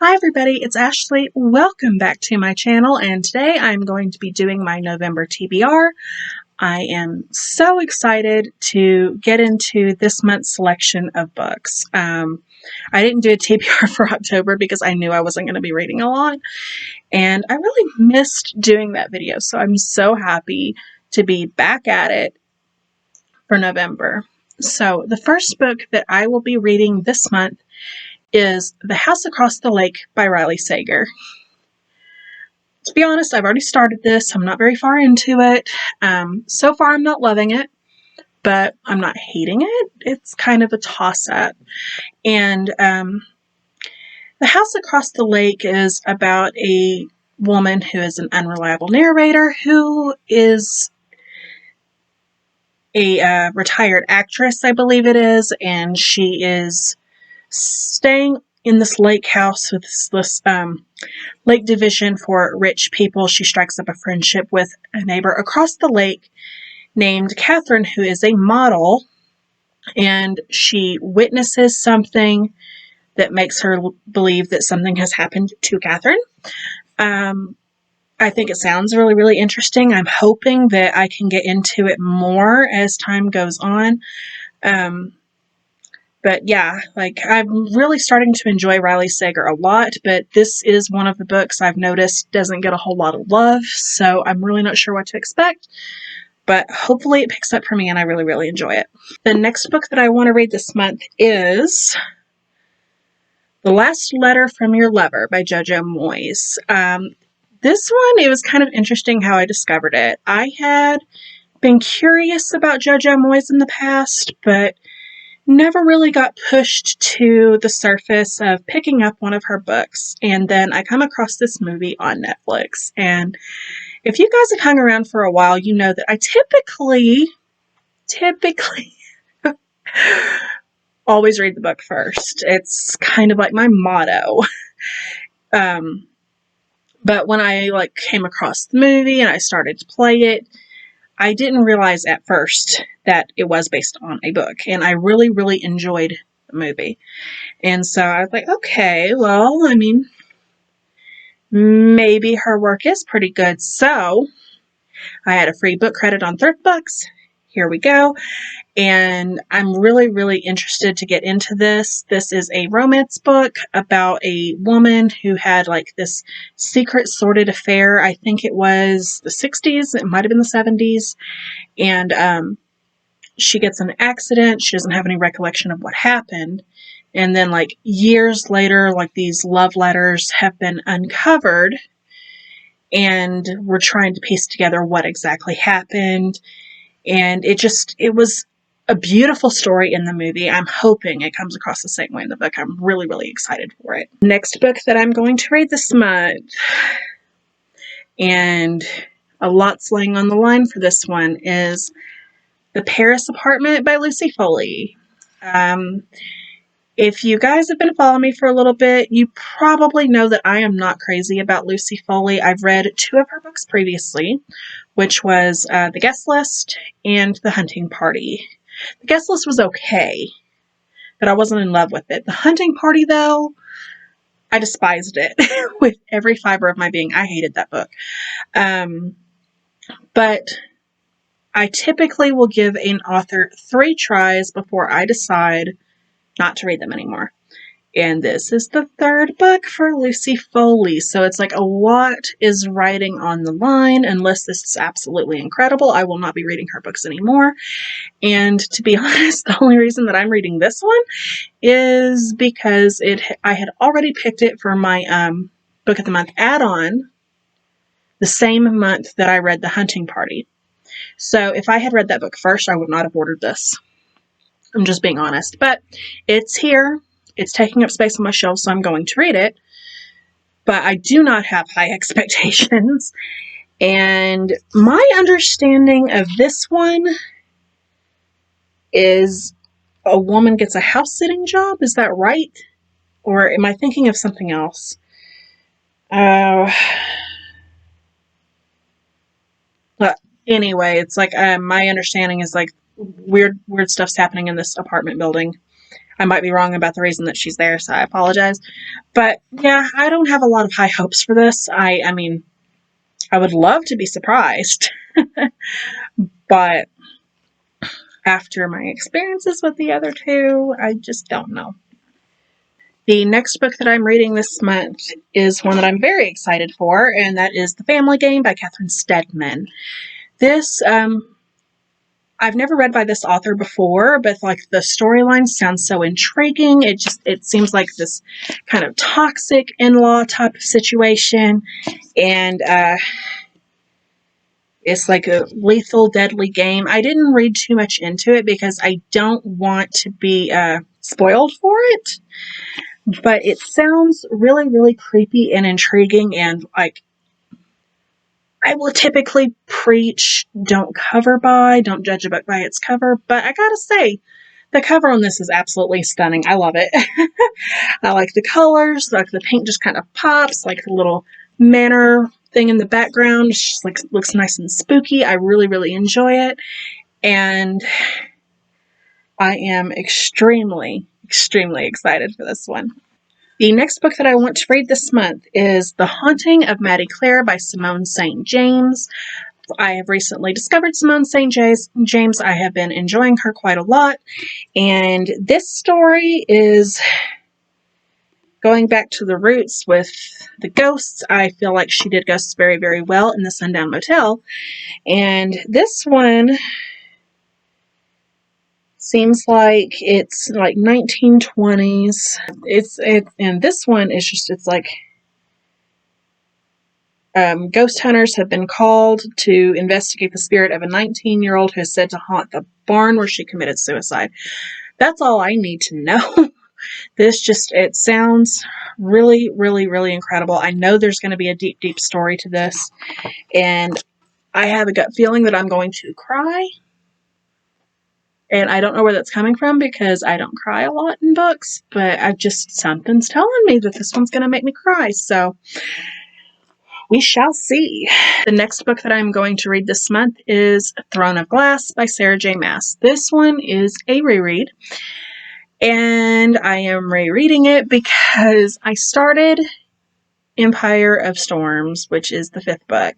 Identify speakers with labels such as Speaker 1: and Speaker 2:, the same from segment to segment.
Speaker 1: Hi everybody, it's Ashley. Welcome back to my channel, and today I'm going to be doing my November TBR. I am so excited to get into this month's selection of books. I didn't do a TBR for October because I knew I wasn't going to be reading a lot, and I really missed doing that video, so I'm so happy to be back at it for November. So the first book that I will be reading this month is The House Across the Lake by Riley Sager. To be honest, I've already started this. I'm not very far into it. So far, I'm not loving it, but I'm not hating it. It's kind of a toss-up. And The House Across the Lake is about a woman who is an unreliable narrator who is a retired actress, I believe it is, and she is staying in this lake house with this lake division for rich people. She strikes up a friendship with a neighbor across the lake named Catherine, who is a model, and she witnesses something that makes her believe that something has happened to Catherine. I think it sounds really, really interesting. I'm hoping that I can get into it more as time goes on. But yeah, I'm really starting to enjoy Riley Sager a lot, but this is one of the books I've noticed doesn't get a whole lot of love, so I'm really not sure what to expect, but hopefully it picks up for me and I really, really enjoy it. The next book that I want to read this month is The Last Letter from Your Lover by JoJo Moyes. This one, it was kind of interesting how I discovered it. I had been curious about JoJo Moyes in the past, but never really got pushed to the surface of picking up one of her books. And then I come across this movie on Netflix. And if you guys have hung around for a while, you know that I typically always read the book first. It's kind of like my motto. But when I came across the movie and I started to play it, I didn't realize at first that it was based on a book, and I really, really enjoyed the movie. And so I was like, okay, well, I mean, maybe her work is pretty good. So I had a free book credit on Thrift Books. Here we go. And I'm really, really interested to get into this. This is a romance book about a woman who had this secret sordid affair. I think it was the 60s. It might have been the 70s. And she gets in an accident. She doesn't have any recollection of what happened. And then years later, these love letters have been uncovered. And we're trying to piece together what exactly happened. And it was a beautiful story in the movie. I'm hoping it comes across the same way in the book. I'm really, really excited for it. Next book that I'm going to read this month, and a lot's laying on the line for this one, is The Paris Apartment by Lucy Foley. If you guys have been following me for a little bit, you probably know that I am not crazy about Lucy Foley. I've read 2 of her books previously, which was The Guest List and The Hunting Party. The Guest List was okay, but I wasn't in love with it. The Hunting Party, though, I despised it with every fiber of my being. I hated that book. But I typically will give an author 3 tries before I decide not to read them anymore. And this is the 3rd book for Lucy Foley. So it's a lot is riding on the line. Unless this is absolutely incredible, I will not be reading her books anymore. And to be honest, the only reason that I'm reading this one is because I had already picked it for my Book of the Month add-on the same month that I read The Hunting Party. So if I had read that book first, I would not have ordered this. I'm just being honest. But it's here. It's taking up space on my shelf, so I'm going to read it. But I do not have high expectations. And my understanding of this one is a woman gets a house-sitting job. Is that right? Or am I thinking of something else? But anyway, it's my understanding is weird stuff's happening in this apartment building. I might be wrong about the reason that she's there, so I apologize. But yeah, I don't have a lot of high hopes for this. I mean, I would love to be surprised, but after my experiences with the other two, I just don't know. The next book that I'm reading this month is one that I'm very excited for, and that is The Family Game by Catherine Steadman. This, I've never read by this author before, but like the storyline sounds so intriguing. It seems like this kind of toxic in-law type of situation, and it's like a lethal, deadly game. I didn't read too much into it because I don't want to be spoiled for it, but it sounds really, really creepy and intriguing, and like, I will typically preach don't judge a book by its cover, but I gotta say, the cover on this is absolutely stunning. I love it. I like the colors, like the paint just kind of pops, like the little manor thing in the background just like looks nice and spooky. I really, really enjoy it, and I am extremely, extremely excited for this one. The next book that I want to read this month is The Haunting of Maddie Clare by Simone St. James. I have recently discovered Simone St. James. I have been enjoying her quite a lot, and this story is going back to the roots with the ghosts. I feel like she did ghosts very, very well in the Sundown Motel, and this one seems like it's like 1920s. And this one is just, it's like ghost hunters have been called to investigate the spirit of a 19-year-old who is said to haunt the barn where she committed suicide. That's all I need to know. It sounds really, really, really incredible. I know there's going to be a deep, deep story to this, and I have a gut feeling that I'm going to cry. And I don't know where that's coming from because I don't cry a lot in books, but something's telling me that this one's going to make me cry. So we shall see. The next book that I'm going to read this month is Throne of Glass by Sarah J. Maas. This one is a reread, and I am rereading it because I started Empire of Storms, which is the 5th book,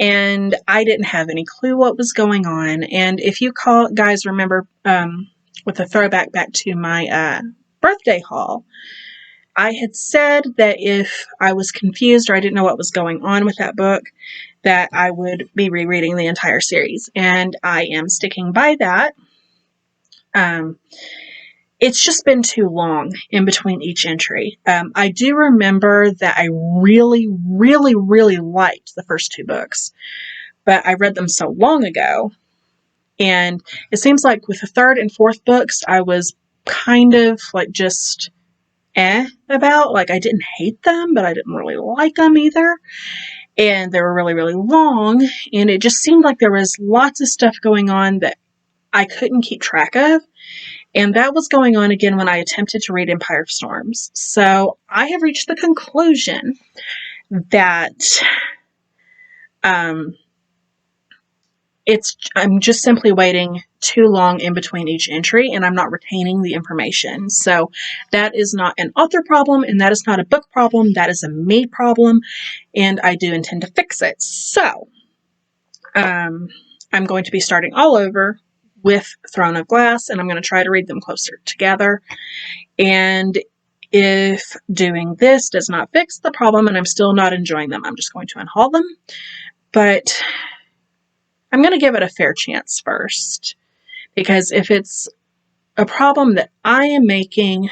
Speaker 1: and I didn't have any clue what was going on. And if you guys remember, with a throwback back to my birthday haul, I had said that if I was confused or I didn't know what was going on with that book, that I would be rereading the entire series. And I am sticking by that. It's just been too long in between each entry. I do remember that I really, really, really liked the first 2 books, but I read them so long ago, and it seems like with the 3rd and 4th books, I was kind of like just about. Like, I didn't hate them, but I didn't really like them either, and they were really, really long, and it just seemed like there was lots of stuff going on that I couldn't keep track of. And that was going on again when I attempted to read Empire of Storms. So I have reached the conclusion that I'm just simply waiting too long in between each entry, and I'm not retaining the information. So that is not an author problem, and that is not a book problem. That is a me problem, and I do intend to fix it. So I'm going to be starting all over with Throne of Glass, and I'm going to try to read them closer together. And if doing this does not fix the problem and I'm still not enjoying them, I'm just going to unhaul them. But I'm going to give it a fair chance first, because if it's a problem that I am making,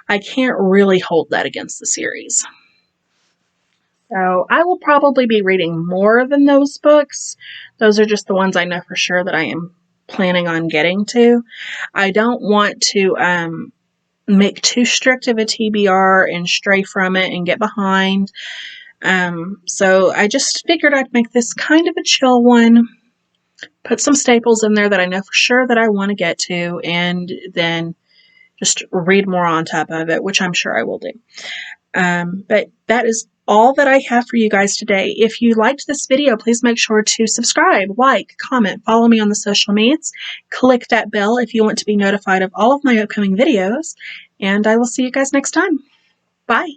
Speaker 1: I can't really hold that against the series. So I will probably be reading more than those books. Those are just the ones I know for sure that I am planning on getting to. I don't want to make too strict of a TBR and stray from it and get behind. So I just figured I'd make this kind of a chill one, put some staples in there that I know for sure that I want to get to, and then just read more on top of it, which I'm sure I will do. But that is all that I have for you guys today. If you liked this video, please make sure to subscribe, like, comment, follow me on the social medias, click that bell if you want to be notified of all of my upcoming videos, and I will see you guys next time. Bye.